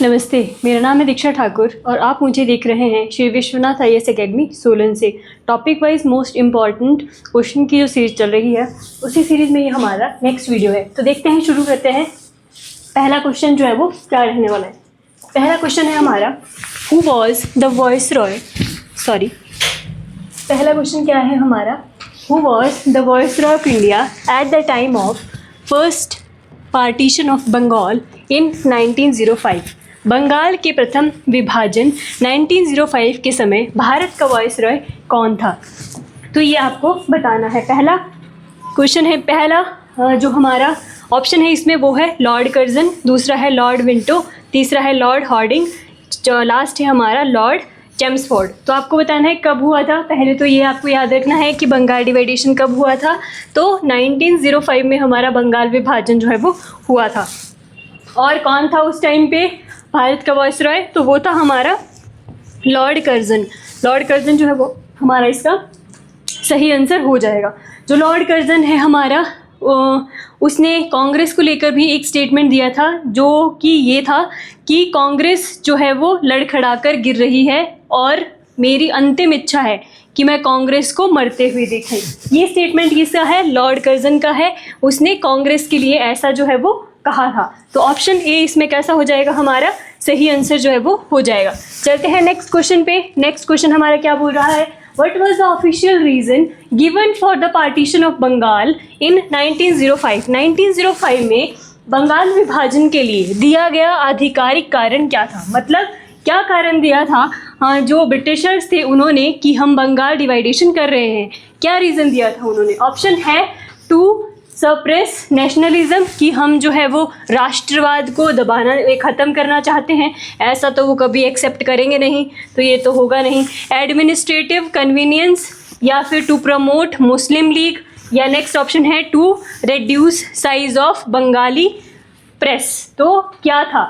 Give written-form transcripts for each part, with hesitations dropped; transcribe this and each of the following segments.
नमस्ते, मेरा नाम है दीक्षा ठाकुर और आप मुझे देख रहे हैं श्री विश्वनाथ IAS अकेडमी सोलन से। Topic wise most important question की जो सीरीज चल रही है उसी सीरीज़ में ये हमारा नेक्स्ट वीडियो है। तो देखते हैं, शुरू करते हैं। पहला क्वेश्चन जो है वो क्या रहने वाला है। पहला क्वेश्चन है हमारा, हु वॉज द वाइसरॉय पहला क्वेश्चन क्या है हमारा, who was the viceroy of India at the time of first partition of Bengal in 1905। Bengal के प्रथम विभाजन 1905 के समय भारत का वाइसरॉय कौन था, तो ये आपको बताना है। पहला क्वेश्चन है, पहला जो हमारा ऑप्शन है इसमें वो है लॉर्ड कर्जन, दूसरा है लॉर्ड विंटो, तीसरा है लॉर्ड हॉर्डिंग, जो लास्ट है हमारा लॉर्ड चेम्सफोर्ड। तो आपको बताना है कब हुआ था। पहले तो ये आपको याद रखना है कि बंगाल डिवाइडेशन कब हुआ था, तो 1905 में हमारा बंगाल विभाजन जो है वो हुआ था। और कौन था उस टाइम पे भारत का वाइसरॉय, तो वो था हमारा लॉर्ड कर्जन। लॉर्ड कर्जन जो है वो हमारा इसका सही आंसर हो जाएगा। जो लॉर्ड कर्जन है हमारा, उसने कांग्रेस को लेकर भी एक स्टेटमेंट दिया था, जो कि ये था कि कांग्रेस जो है वो लड़खड़ाकर गिर रही है और मेरी अंतिम इच्छा है कि मैं कांग्रेस को मरते हुए देखूं। ये स्टेटमेंट किसका है, लॉर्ड कर्जन का है। उसने कांग्रेस के लिए ऐसा जो है वो कहा था। तो ऑप्शन ए इसमें कैसा हो जाएगा, हमारा सही आंसर जो है वो हो जाएगा। चलते हैं नेक्स्ट क्वेश्चन पे। नेक्स्ट क्वेश्चन हमारा क्या बोल रहा है, What was the official reason given for the partition of Bengal in 1905? 1905 में बंगाल विभाजन के लिए दिया गया आधिकारिक कारण क्या था, मतलब क्या कारण दिया था हाँ जो ब्रिटिशर्स थे उन्होंने कि हम बंगाल डिवाइडेशन कर रहे हैं, क्या रीज़न दिया था उन्होंने। ऑप्शन है टू सप्रेस नेशनलिज्म, कि हम जो है वो राष्ट्रवाद को दबाना ख़त्म करना चाहते हैं, ऐसा तो वो कभी एक्सेप्ट करेंगे नहीं, तो ये तो होगा नहीं। एडमिनिस्ट्रेटिव कन्वीनियंस, या फिर टू प्रमोट मुस्लिम लीग, या नेक्स्ट ऑप्शन है to reduce size of Bengali press. तो क्या था,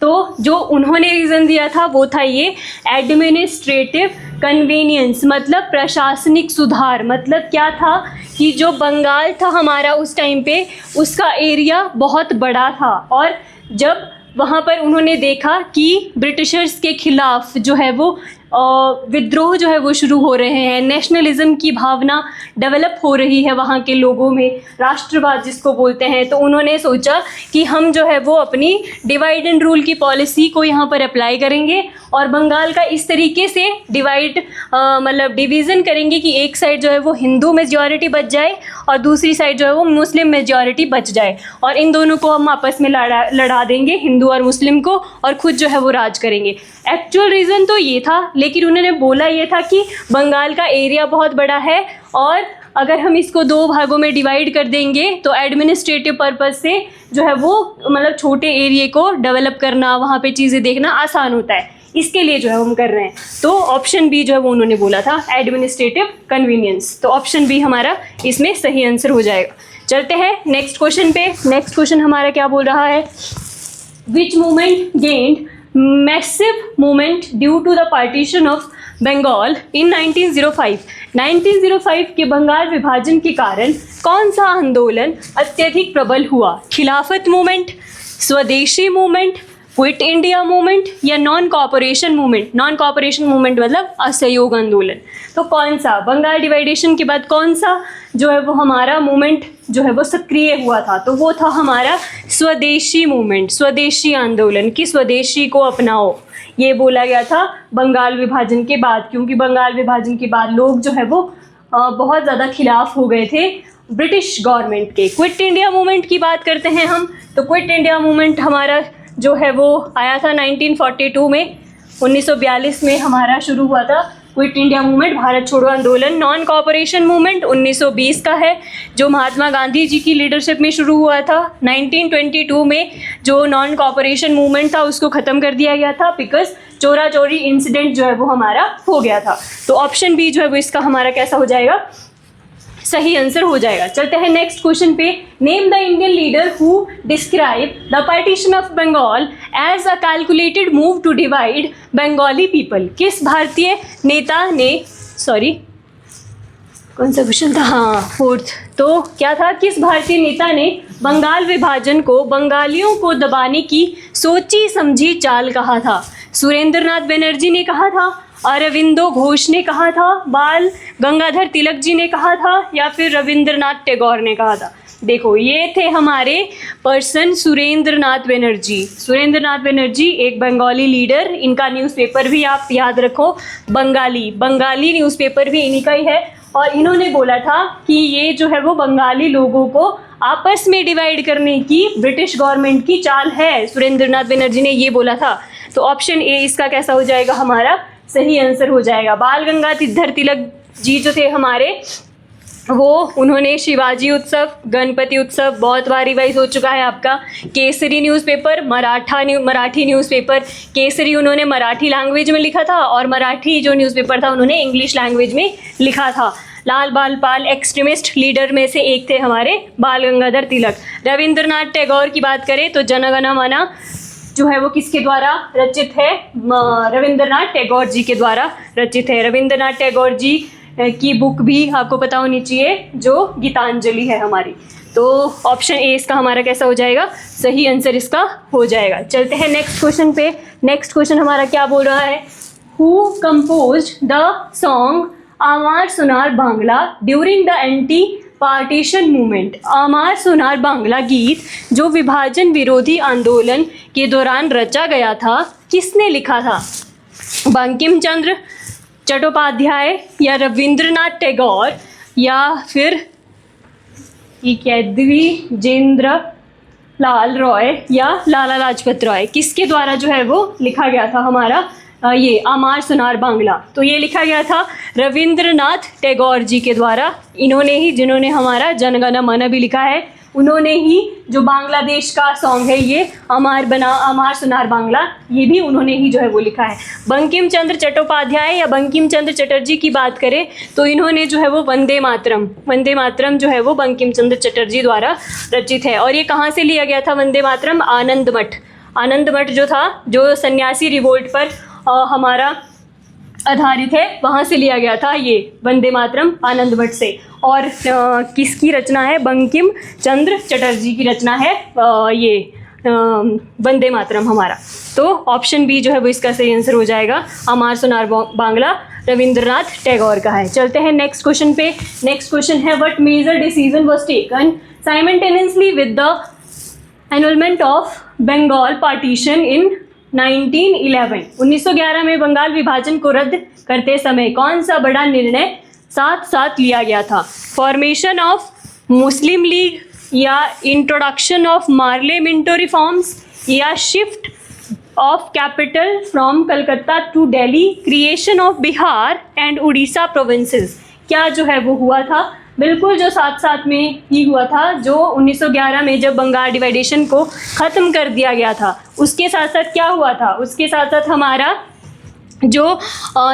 तो जो उन्होंने रीज़न दिया था वो था ये एडमिनिस्ट्रेटिव कन्वीनियंस, मतलब प्रशासनिक सुधार। मतलब क्या था कि जो बंगाल था हमारा उस टाइम पे, उसका एरिया बहुत बड़ा था, और जब वहाँ पर उन्होंने देखा कि ब्रिटिशर्स के खिलाफ जो है वो विद्रोह जो है वो शुरू हो रहे हैं, नेशनलिज्म की भावना डेवलप हो रही है वहाँ के लोगों में, राष्ट्रवाद जिसको बोलते हैं, तो उन्होंने सोचा कि हम जो है वो अपनी डिवाइड एंड रूल की पॉलिसी को यहाँ पर अप्लाई करेंगे और बंगाल का इस तरीके से मतलब डिवीज़न करेंगे कि एक साइड जो है वो हिंदू मेजॉरिटी बच जाए और दूसरी साइड जो है वो मुस्लिम मेजॉरिटी बच जाए, और इन दोनों को हम आपस में लड़ा देंगे, हिंदू और मुस्लिम को, और खुद जो है वो राज करेंगे। एक्चुअल रीज़न तो ये था, लेकिन उन्होंने बोला ये था कि बंगाल का एरिया बहुत बड़ा है और अगर हम इसको दो भागों में डिवाइड कर देंगे तो एडमिनिस्ट्रेटिव पर्पज़ से जो है वो मतलब छोटे एरिया को डेवलप करना, वहाँ पे चीज़ें देखना आसान होता है, इसके लिए जो है हम कर रहे हैं। तो ऑप्शन बी जो है वो उन्होंने बोला था एडमिनिस्ट्रेटिव कन्वीनियंस, तो ऑप्शन बी हमारा इसमें सही आंसर हो जाएगा। चलते हैं नेक्स्ट क्वेश्चन पे। नेक्स्ट क्वेश्चन हमारा क्या बोल रहा है, विच movement gained massive movement due to the partition of Bengal in 1905। 1905 के बंगाल विभाजन के कारण कौन सा आंदोलन अत्यधिक प्रबल हुआ, खिलाफत मूवमेंट, स्वदेशी मूवमेंट, क्विट इंडिया मूवमेंट, या non cooperation movement. Non cooperation movement मतलब असहयोग आंदोलन। तो कौन सा बंगाल डिवाइडेशन के बाद कौन सा जो है वो हमारा मूवमेंट जो है वो सक्रिय हुआ था, तो वो था हमारा स्वदेशी मूवमेंट, स्वदेशी आंदोलन, कि स्वदेशी को अपनाओ, ये बोला गया था बंगाल विभाजन के बाद, क्योंकि बंगाल विभाजन के बाद लोग जो है वो बहुत ज़्यादा खिलाफ हो गए थे ब्रिटिश गवर्नमेंट के। क्विट इंडिया मूवमेंट की बात करते हैं हम, तो क्विट इंडिया मूवमेंट हमारा जो है वो आया था 1942 में, 1942 में हमारा शुरू हुआ था क्विट इंडिया मूवमेंट, भारत छोड़ो आंदोलन। नॉन कॉपरेशन मूवमेंट 1920 का है, जो महात्मा गांधी जी की लीडरशिप में शुरू हुआ था। 1922 में जो नॉन कॉपरेशन मूवमेंट था उसको ख़त्म कर दिया गया था, बिकॉज चोरा चोरी इंसिडेंट जो है वो हमारा हो गया था। तो ऑप्शन बी जो है वो इसका हमारा कैसा हो जाएगा, सही आंसर हो जाएगा। चलते हैं नेक्स्ट क्वेश्चन पे। Name the Indian leader who describe the partition of Bengal as a calculated move to divide Bengali people. किस भारतीय नेता ने कौन सा क्वेश्चन था? हाँ, फोर्थ। तो क्या था, किस भारतीय नेता ने बंगाल विभाजन को बंगालियों को दबाने की सोची समझी चाल कहा था? सुरेंद्रनाथ बनर्जी ने कहा था, अरविंदो घोष ने कहा था, बाल गंगाधर तिलक जी ने कहा था, या फिर रविंद्रनाथ टैगोर ने कहा था? देखो, ये थे हमारे पर्सन सुरेंद्रनाथ बनर्जी। सुरेंद्रनाथ बनर्जी एक बंगाली लीडर, इनका न्यूज़पेपर भी आप याद रखो, बंगाली न्यूज़पेपर भी इन्हीं का ही है। और इन्होंने बोला था कि ये जो है वो बंगाली लोगों को आपस में डिवाइड करने की ब्रिटिश गवर्नमेंट की चाल है। सुरेंद्रनाथ बनर्जी ने ये बोला था। तो ऑप्शन ए इसका कैसा हो जाएगा, हमारा सही आंसर हो जाएगा। बाल गंगाधर तिलक जी जो थे हमारे, वो उन्होंने शिवाजी उत्सव, गणपति उत्सव बहुत बार रिवाइज हो चुका है आपका। केसरी न्यूज़पेपर, मराठी न्यूज़पेपर, केसरी उन्होंने मराठी लैंग्वेज में लिखा था और मराठी जो न्यूज़पेपर था उन्होंने इंग्लिश लैंग्वेज में लिखा था। लाल बाल पाल एक्सट्रीमिस्ट लीडर में से एक थे हमारे बाल गंगाधर तिलक। रविंद्रनाथ टैगोर की बात करें तो जन गण मन जो है वो किसके द्वारा रचित है? रविंद्रनाथ टैगोर जी के द्वारा रचित है। रविंद्रनाथ टैगोर जी की बुक भी आपको पता होनी चाहिए, जो गीतांजलि है हमारी। तो ऑप्शन ए इसका हमारा कैसा हो जाएगा, सही आंसर इसका हो जाएगा। चलते हैं नेक्स्ट क्वेश्चन पे। नेक्स्ट क्वेश्चन हमारा क्या बोल रहा है, who composed the song Amar Sonar Bangla during the anti partition movement? Amar Sonar Bangla गीत जो विभाजन विरोधी आंदोलन के दौरान रचा गया था, किसने लिखा था? बंकिम चंद्र चट्टोपाध्याय या रविंद्रनाथ टैगोर या फिर ये क्या है, द्विजेंद्र लाल रॉय या लाला लाजपत राय? किसके द्वारा जो है वो लिखा गया था हमारा ये आमार सोनार बांग्ला? तो ये लिखा गया था रविंद्रनाथ टैगोर जी के द्वारा। इन्होंने ही, जिन्होंने हमारा जन गण मन भी लिखा है, उन्होंने ही जो बांग्लादेश का सॉन्ग है ये आमार सोनार बांग्ला, ये भी उन्होंने ही जो है वो लिखा है। बंकिम चंद्र चट्टोपाध्याय या बंकिम चंद्र चटर्जी की बात करें तो इन्होंने जो है वो वंदे मातरम जो है वो बंकिम चंद्र चटर्जी द्वारा रचित है। और ये कहाँ से लिया गया था वंदे मातरम? आनंद मठ जो था, जो सन्यासी रिवोल्ट पर हमारा आधारित है, वहाँ से लिया गया था ये वंदे मातरम, आनंद मठ से। और किसकी रचना है? बंकिम चंद्र चटर्जी की रचना है ये वंदे मातरम हमारा। तो ऑप्शन बी जो है वो इसका सही आंसर हो जाएगा। आमार सोनार बांग्ला रविंद्रनाथ टैगोर का है। चलते हैं नेक्स्ट क्वेश्चन पे। नेक्स्ट क्वेश्चन है, what major decision was taken simultaneously with the enrollment of Bengal partition in 1911? 1911 में बंगाल विभाजन को रद्द करते समय कौन सा बड़ा निर्णय साथ साथ लिया गया था? फॉर्मेशन ऑफ मुस्लिम लीग या इंट्रोडक्शन ऑफ पार्लियामेंट्री रिफॉर्म्स या shift of capital from Calcutta to Delhi, creation of Bihar and Orissa provinces? क्या जो है वो हुआ था? बिल्कुल जो साथ साथ में ही हुआ था। जो 1911 में जब बंगाल डिवाइडेशन को ख़त्म कर दिया गया था, उसके साथ साथ क्या हुआ था? उसके साथ साथ हमारा जो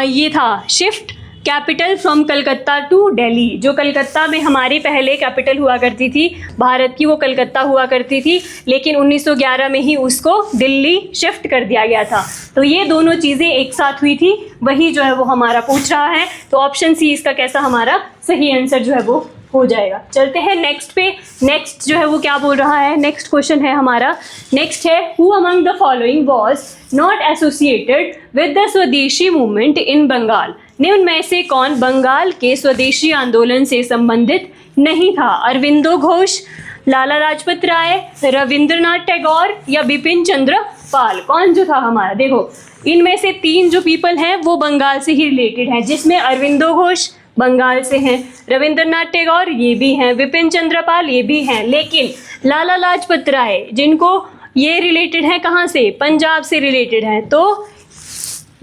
ये था shift capital from Calcutta to Delhi. जो कलकत्ता में हमारी पहले कैपिटल हुआ करती थी भारत की, वो कलकत्ता हुआ करती थी, लेकिन 1911 में ही उसको दिल्ली शिफ्ट कर दिया गया था। तो ये दोनों चीज़ें एक साथ हुई थी, वही जो है वो हमारा पूछ रहा है। तो ऑप्शन सी इसका कैसा हमारा सही आंसर जो है वो हो जाएगा। चलते हैं नेक्स्ट पे। नेक्स्ट जो है वो क्या बोल रहा है, नेक्स्ट क्वेश्चन है हमारा। नेक्स्ट है, who among the following was not associated with the स्वदेशी मूवमेंट इन बंगाल? निम्न में से कौन बंगाल के स्वदेशी आंदोलन से संबंधित नहीं था? अरविंदो घोष, लाला लाजपत राय, रविंद्रनाथ टैगोर या बिपिन चंद्र पाल? कौन जो था हमारा, देखो इनमें से तीन जो पीपल हैं वो बंगाल से ही रिलेटेड हैं, जिसमें अरविंदो घोष बंगाल से हैं, रविंद्रनाथ टैगोर ये भी हैं, विपिन चंद्र पाल ये भी हैं, लेकिन लाला लाजपत राय जिनको ये रिलेटेड हैं कहाँ से? पंजाब से रिलेटेड हैं। तो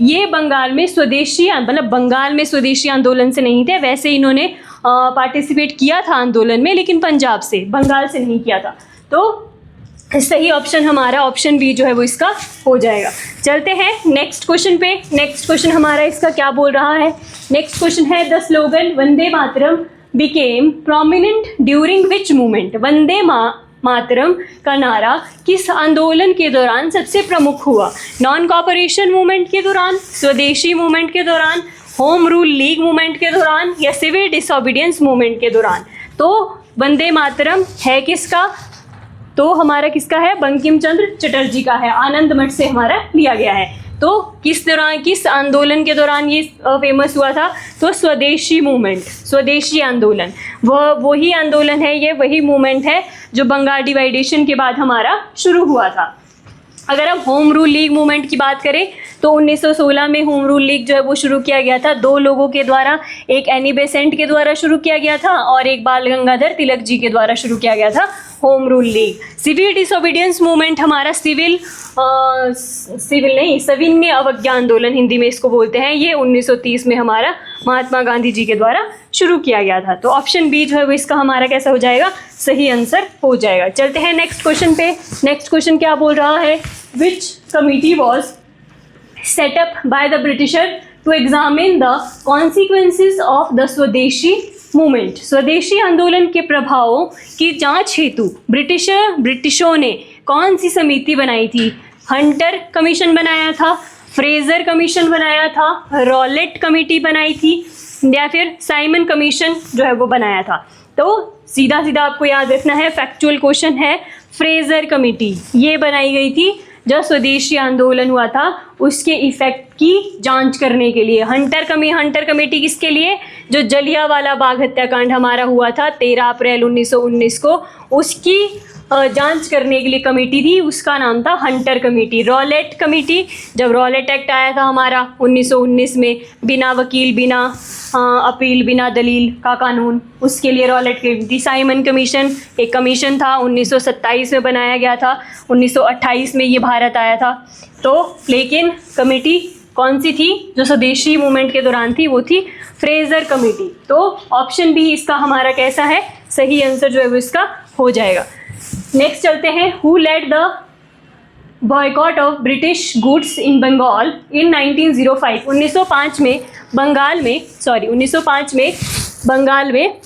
ये बंगाल में स्वदेशी, मतलब बंगाल में स्वदेशी आंदोलन से नहीं थे, वैसे इन्होंने पार्टिसिपेट किया था आंदोलन में, लेकिन पंजाब से, बंगाल से नहीं किया था। तो सही ऑप्शन हमारा ऑप्शन बी जो है वो इसका हो जाएगा। चलते हैं नेक्स्ट क्वेश्चन पे। नेक्स्ट क्वेश्चन हमारा इसका क्या बोल रहा है? नेक्स्ट क्वेश्चन है, the slogan Vande Mataram became prominent during which movement? Vande Mataram का नारा किस आंदोलन के दौरान सबसे प्रमुख हुआ? नॉन कॉपरेशन मूवमेंट के दौरान, स्वदेशी मूवमेंट के दौरान, होम रूल लीग मूवमेंट के दौरान या सिविल डिसोबीडियंस मूवमेंट के दौरान? तो वंदे मातरम है किसका? तो हमारा किसका है? बंकिम चंद्र चटर्जी का है, आनंद मठ से हमारा लिया गया है। तो किस दौरान, किस आंदोलन के दौरान ये फेमस हुआ था? तो स्वदेशी मूवमेंट, स्वदेशी आंदोलन, वही आंदोलन है, ये वही मूवमेंट है जो बंगाल डिवाइडेशन के बाद हमारा शुरू हुआ था। अगर हम होम रूल लीग मूवमेंट की बात करें तो 1916 में होम रूल लीग जो है वो शुरू किया गया था 2 लोगों के द्वारा, एक एनी बेसेंट के द्वारा शुरू किया गया था और एक बाल गंगाधर तिलक जी के द्वारा शुरू किया गया था Home Rule League. Civil disobedience movement हमारा सविनय अवज्ञा आंदोलन हिंदी में इसको बोलते हैं, ये 1930 में हमारा महात्मा गांधी जी के द्वारा शुरू किया गया था। तो ऑप्शन बी जो है वो इसका हमारा कैसा हो जाएगा? सही आंसर हो जाएगा। चलते हैं नेक्स्ट क्वेश्चन पे। नेक्स्ट क्वेश्चन क्या बोल रहा है? विच committee was set up by the Britisher to examine the consequences of the स्वदेशी मूवमेंट? स्वदेशी आंदोलन के प्रभावों की जांच हेतु ब्रिटिशों ने कौन सी समिति बनाई थी? हंटर कमीशन बनाया था, फ्रेजर कमीशन बनाया था, रॉलेट कमेटी बनाई थी या फिर साइमन कमीशन जो है वो बनाया था? तो सीधा सीधा आपको याद रखना है, फैक्चुअल क्वेश्चन है, फ्रेजर कमेटी ये बनाई गई थी जब स्वदेशी आंदोलन हुआ था उसके इफेक्ट की जांच करने के लिए। हंटर कमेटी किसके लिए? जो जलियांवाला बाग हत्याकांड हमारा हुआ था 13 अप्रैल 1919 को, उसकी जांच करने के लिए कमेटी थी, उसका नाम था हंटर कमेटी। रॉलेट कमेटी, जब रॉलेट एक्ट आया था हमारा 1919 में, बिना वकील, बिना अपील, बिना दलील का कानून, उसके लिए रॉलेट कमेटी। साइमन कमीशन एक कमीशन था 1927 में बनाया गया था, 1928 में ये भारत आया था। तो लेकिन कमेटी कौन सी थी जो स्वदेशी मूवमेंट के दौरान थी? वो थी फ्रेजर कमेटी। तो ऑप्शन बी इसका हमारा कैसा है? सही आंसर जो है वो इसका हो जाएगा। नेक्स्ट चलते हैं, who led the boycott of British goods in Bengal in 1905? 1905 में बंगाल में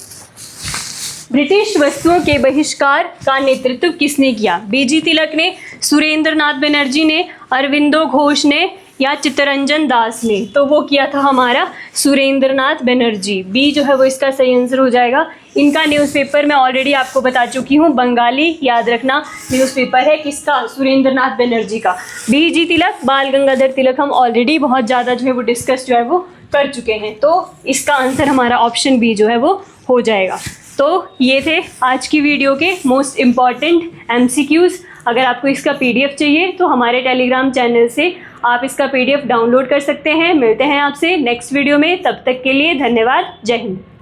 ब्रिटिश वस्तुओं के बहिष्कार का नेतृत्व किसने किया? बीजी तिलक ने, सुरेंद्र नाथ बनर्जी ने, अरविंदो घोष ने या चित्तरंजन दास ने? तो वो किया था हमारा सुरेंद्र नाथ बनर्जी। बी जो है वो इसका सही आंसर हो जाएगा। इनका न्यूज़पेपर मैं ऑलरेडी आपको बता चुकी हूँ, बंगाली याद रखना न्यूज़पेपर है किसका? सुरेंद्र नाथ बनर्जी का। बीजी तिलक, बाल गंगाधर तिलक हम ऑलरेडी बहुत ज़्यादा जो है वो डिस्कस जो है वो कर चुके हैं। तो इसका आंसर हमारा ऑप्शन बी जो है वो हो जाएगा। तो ये थे आज की वीडियो के मोस्ट इम्पॉर्टेंट MCQs। अगर आपको इसका PDF चाहिए तो हमारे टेलीग्राम चैनल से आप इसका PDF डाउनलोड कर सकते हैं। मिलते हैं आपसे नेक्स्ट वीडियो में, तब तक के लिए धन्यवाद। जय हिंद।